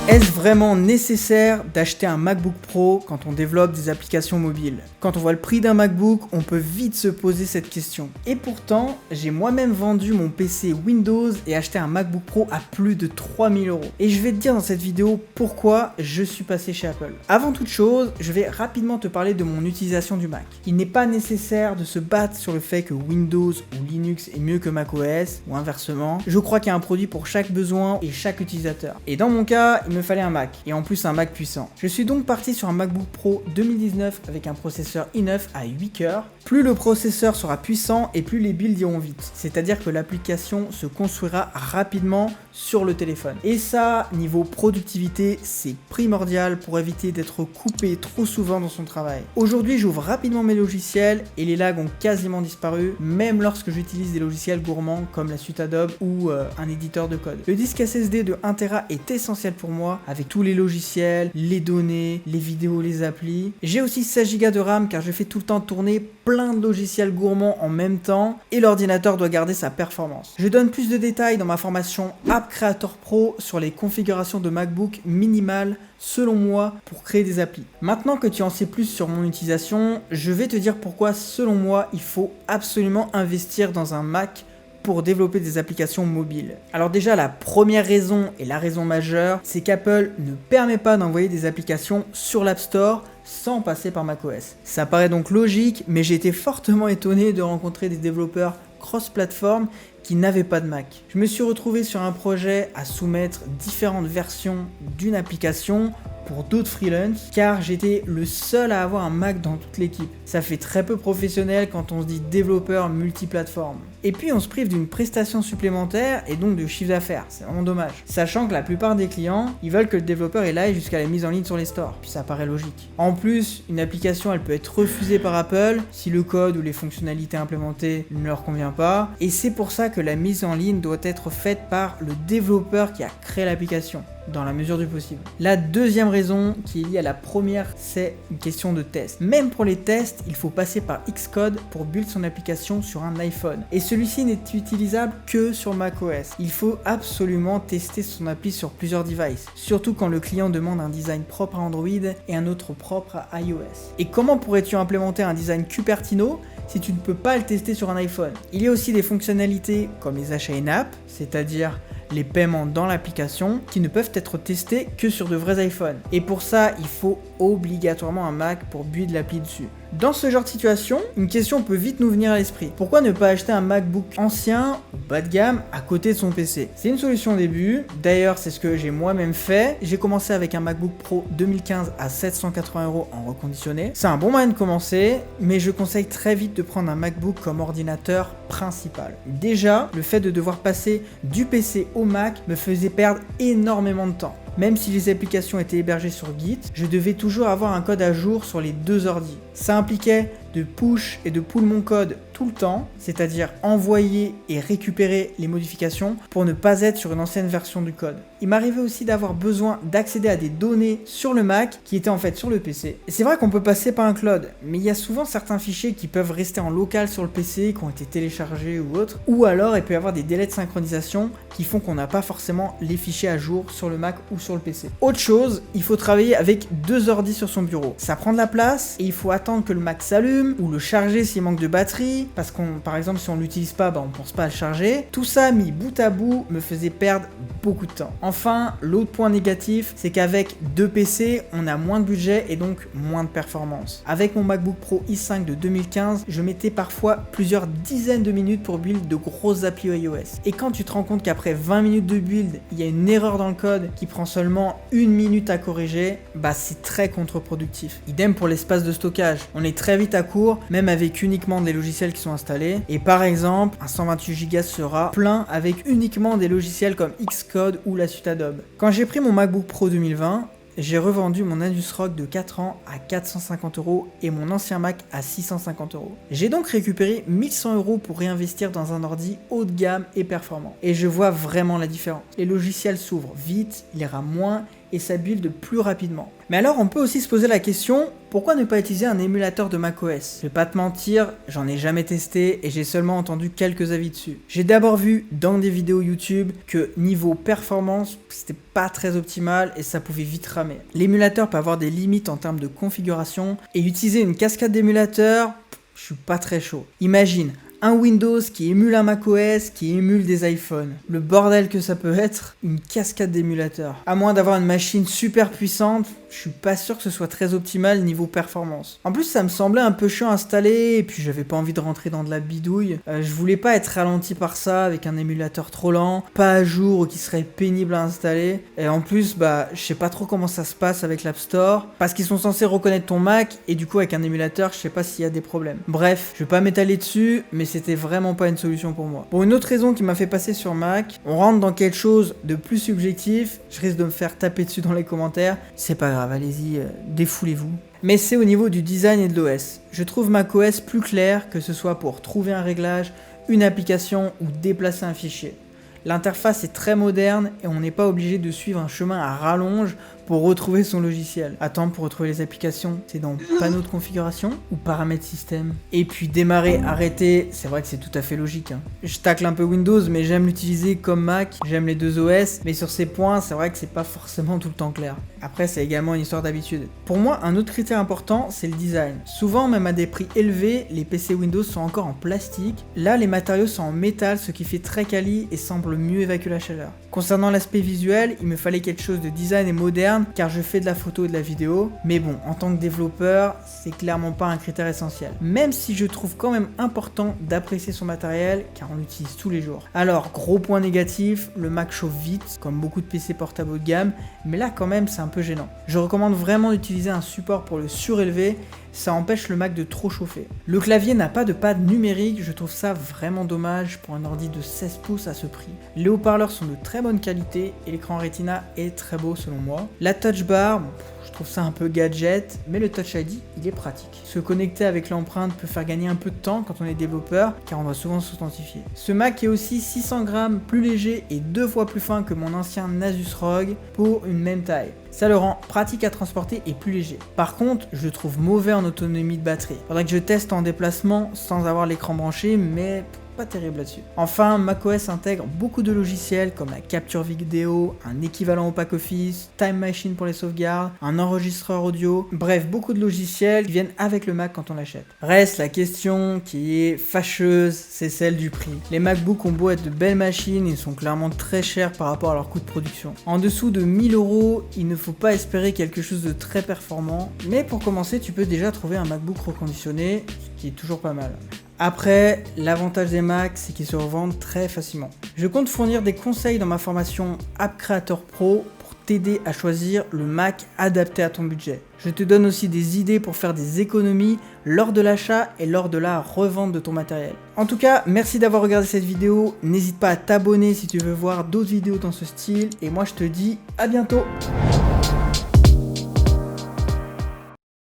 Est-ce vraiment nécessaire d'acheter un MacBook Pro quand on développe des applications mobiles? Quand on voit le prix d'un MacBook, on peut vite se poser cette question. Et pourtant, j'ai moi-même vendu mon PC Windows et acheté un MacBook Pro à plus de 3000 €. Et je vais te dire dans cette vidéo pourquoi je suis passé chez Apple. Avant toute chose, je vais rapidement te parler de mon utilisation du Mac. Il n'est pas nécessaire de se battre sur le fait que Windows ou Linux est mieux que macOS, ou inversement. Je crois qu'il y a un produit pour chaque besoin et chaque utilisateur. Et dans mon cas, il me fallait un Mac, et en plus un Mac puissant. Je suis donc parti sur un MacBook Pro 2019 avec un processeur i9 à 8 cœurs. Plus le processeur sera puissant et plus les builds iront vite. C'est-à-dire que l'application se construira rapidement sur le téléphone. Et ça, niveau productivité, c'est primordial pour éviter d'être coupé trop souvent dans son travail. Aujourd'hui, j'ouvre rapidement mes logiciels et les lags ont quasiment disparu, même lorsque j'utilise des logiciels gourmands comme la suite Adobe ou un éditeur de code. Le disque SSD de 1 Tera est essentiel pour moi, avec tous les logiciels, les données, les vidéos, les applis. J'ai aussi 16 Go de RAM car je fais tout le temps tourner plein de logiciels gourmands en même temps et l'ordinateur doit garder sa performance. Je donne plus de détails dans ma formation App Creator Pro sur les configurations de MacBook minimales selon moi pour créer des applis. Maintenant que tu en sais plus sur mon utilisation, je vais te dire pourquoi selon moi il faut absolument investir dans un Mac pour développer des applications mobiles. Alors déjà, la première raison et la raison majeure, c'est qu'Apple ne permet pas d'envoyer des applications sur l'App Store sans passer par macOS. Ça paraît donc logique, mais j'ai été fortement étonné de rencontrer des développeurs cross-platform qui n'avaient pas de Mac. Je me suis retrouvé sur un projet à soumettre différentes versions d'une application pour d'autres freelance, car j'étais le seul à avoir un Mac dans toute l'équipe. Ça fait très peu professionnel quand on se dit développeur multiplateforme. Et puis on se prive d'une prestation supplémentaire et donc de chiffre d'affaires, c'est vraiment dommage. Sachant que la plupart des clients, ils veulent que le développeur ait live jusqu'à la mise en ligne sur les stores, puis ça paraît logique. En plus, une application elle peut être refusée par Apple si le code ou les fonctionnalités implémentées ne leur convient pas, et c'est pour ça que la mise en ligne doit être faite par le développeur qui a créé l'application, dans la mesure du possible. La deuxième raison qui est liée à la première, c'est une question de test. Même pour les tests, il faut passer par Xcode pour build son application sur un iPhone. Et celui-ci n'est utilisable que sur macOS. Il faut absolument tester son appli sur plusieurs devices, surtout quand le client demande un design propre à Android et un autre propre à iOS. Et comment pourrais-tu implémenter un design Cupertino si tu ne peux pas le tester sur un iPhone? Il y a aussi des fonctionnalités comme les achats in-app, c'est-à-dire les paiements dans l'application qui ne peuvent être testés que sur de vrais iPhones. Et pour ça, il faut obligatoirement un Mac pour build l'appli dessus. Dans ce genre de situation, une question peut vite nous venir à l'esprit. Pourquoi ne pas acheter un MacBook ancien ou bas de gamme à côté de son PC? C'est une solution au début. D'ailleurs, c'est ce que j'ai moi-même fait. J'ai commencé avec un MacBook Pro 2015 à 780 € en reconditionné. C'est un bon moyen de commencer, mais je conseille très vite de prendre un MacBook comme ordinateur principal. Déjà, le fait de devoir passer du PC au Mac me faisait perdre énormément de temps. Même si les applications étaient hébergées sur Git, je devais toujours avoir un code à jour sur les deux ordis. Ça impliquait de push et de pull mon code tout le temps, c'est-à-dire envoyer et récupérer les modifications pour ne pas être sur une ancienne version du code. Il m'arrivait aussi d'avoir besoin d'accéder à des données sur le Mac qui étaient en fait sur le PC. Et c'est vrai qu'on peut passer par un cloud, mais il y a souvent certains fichiers qui peuvent rester en local sur le PC, qui ont été téléchargés ou autre, ou alors il peut y avoir des délais de synchronisation qui font qu'on n'a pas forcément les fichiers à jour sur le Mac ou sur le PC. Autre chose, il faut travailler avec deux ordis sur son bureau. Ça prend de la place et il faut attendre que le Mac s'allume ou le charger s'il manque de batterie, parce qu'on, par exemple, si on l'utilise pas, on pense pas à le charger. Tout ça mis bout à bout me faisait perdre beaucoup de temps. Enfin, l'autre point négatif, c'est qu'avec deux PC, on a moins de budget et donc moins de performance. Avec mon MacBook Pro i5 de 2015, je mettais parfois plusieurs dizaines de minutes pour build de grosses applis iOS. Et quand tu te rends compte qu'après 20 minutes de build, il y a une erreur dans le code qui prend seulement 1 minute à corriger, c'est très contre-productif. Idem pour l'espace de stockage. On est très vite à court, même avec uniquement des logiciels qui sont installés. Et par exemple, un 128 Go sera plein avec uniquement des logiciels comme Xcode ou la suite Adobe. Quand j'ai pris mon MacBook Pro 2020, j'ai revendu mon Asus ROG de 4 ans à 450 € et mon ancien Mac à 650 €. J'ai donc récupéré 1100 € pour réinvestir dans un ordi haut de gamme et performant. Et je vois vraiment la différence. Les logiciels s'ouvrent vite, il rame moins et ça build plus rapidement. Mais alors on peut aussi se poser la question, pourquoi ne pas utiliser un émulateur de macOS? Je vais pas te mentir, j'en ai jamais testé et j'ai seulement entendu quelques avis dessus. J'ai d'abord vu dans des vidéos YouTube que niveau performance, c'était pas très optimal et ça pouvait vite ramer. L'émulateur peut avoir des limites en termes de configuration et utiliser une cascade d'émulateurs, je suis pas très chaud. Imagine un Windows qui émule un macOS, qui émule des iPhones. Le bordel que ça peut être, une cascade d'émulateurs. À moins d'avoir une machine super puissante, je suis pas sûr que ce soit très optimal niveau performance. En plus, ça me semblait un peu chiant à installer, et puis j'avais pas envie de rentrer dans de la bidouille. Je voulais pas être ralenti par ça, avec un émulateur trop lent, pas à jour ou qui serait pénible à installer. Et en plus, je sais pas trop comment ça se passe avec l'App Store, parce qu'ils sont censés reconnaître ton Mac, et du coup avec un émulateur, je sais pas s'il y a des problèmes. Bref, je vais pas m'étaler dessus, mais c'était vraiment pas une solution pour moi. Pour une autre raison qui m'a fait passer sur Mac, on rentre dans quelque chose de plus subjectif, je risque de me faire taper dessus dans les commentaires, c'est pas grave, allez-y, défoulez-vous. Mais c'est au niveau du design et de l'OS. Je trouve macOS plus clair, que ce soit pour trouver un réglage, une application ou déplacer un fichier. L'interface est très moderne et on n'est pas obligé de suivre un chemin à rallonge pour retrouver son logiciel. Attends, pour retrouver les applications, c'est dans panneau de configuration ou paramètres système. Et puis démarrer, arrêter, c'est vrai que c'est tout à fait logique. Je tacle un peu Windows, mais j'aime l'utiliser comme Mac, j'aime les deux OS, mais sur ces points, c'est vrai que c'est pas forcément tout le temps clair. Après, c'est également une histoire d'habitude. Pour moi, un autre critère important, c'est le design. Souvent, même à des prix élevés, les PC Windows sont encore en plastique. Là, les matériaux sont en métal, ce qui fait très quali et semble mieux évacuer la chaleur. Concernant l'aspect visuel, il me fallait quelque chose de design et moderne, car je fais de la photo et de la vidéo. Mais bon, en tant que développeur, c'est clairement pas un critère essentiel. Même si je trouve quand même important d'apprécier son matériel, car on l'utilise tous les jours. Alors, gros point négatif, le Mac chauffe vite, comme beaucoup de PC portables haut de gamme, mais là quand même c'est un peu gênant. Je recommande vraiment d'utiliser un support pour le surélever, ça empêche le Mac de trop chauffer. Le clavier n'a pas de pad numérique, je trouve ça vraiment dommage pour un ordi de 16 pouces à ce prix. Les haut-parleurs sont de très bonne qualité et l'écran Retina est très beau selon moi. La touch bar, je trouve ça un peu gadget, mais le Touch ID, il est pratique. Se connecter avec l'empreinte peut faire gagner un peu de temps quand on est développeur, car on doit souvent s'authentifier. Ce Mac est aussi 600 grammes plus léger et 2 fois plus fin que mon ancien Asus ROG pour une même taille. Ça le rend pratique à transporter et plus léger. Par contre, je le trouve mauvais en autonomie de batterie. Faudrait que je teste en déplacement sans avoir l'écran branché, mais pas terrible là-dessus. Enfin, macOS intègre beaucoup de logiciels comme la capture vidéo, un équivalent au pack Office, Time Machine pour les sauvegardes, un enregistreur audio, bref, beaucoup de logiciels qui viennent avec le Mac quand on l'achète. Reste la question qui est fâcheuse, c'est celle du prix. Les MacBooks ont beau être de belles machines, ils sont clairement très chers par rapport à leur coût de production. En dessous de 1000 €, il ne faut pas espérer quelque chose de très performant, mais pour commencer, tu peux déjà trouver un MacBook reconditionné, ce qui est toujours pas mal. Après, l'avantage des Macs, c'est qu'ils se revendent très facilement. Je compte fournir des conseils dans ma formation App Creator Pro pour t'aider à choisir le Mac adapté à ton budget. Je te donne aussi des idées pour faire des économies lors de l'achat et lors de la revente de ton matériel. En tout cas, merci d'avoir regardé cette vidéo. N'hésite pas à t'abonner si tu veux voir d'autres vidéos dans ce style. Et moi, je te dis à bientôt.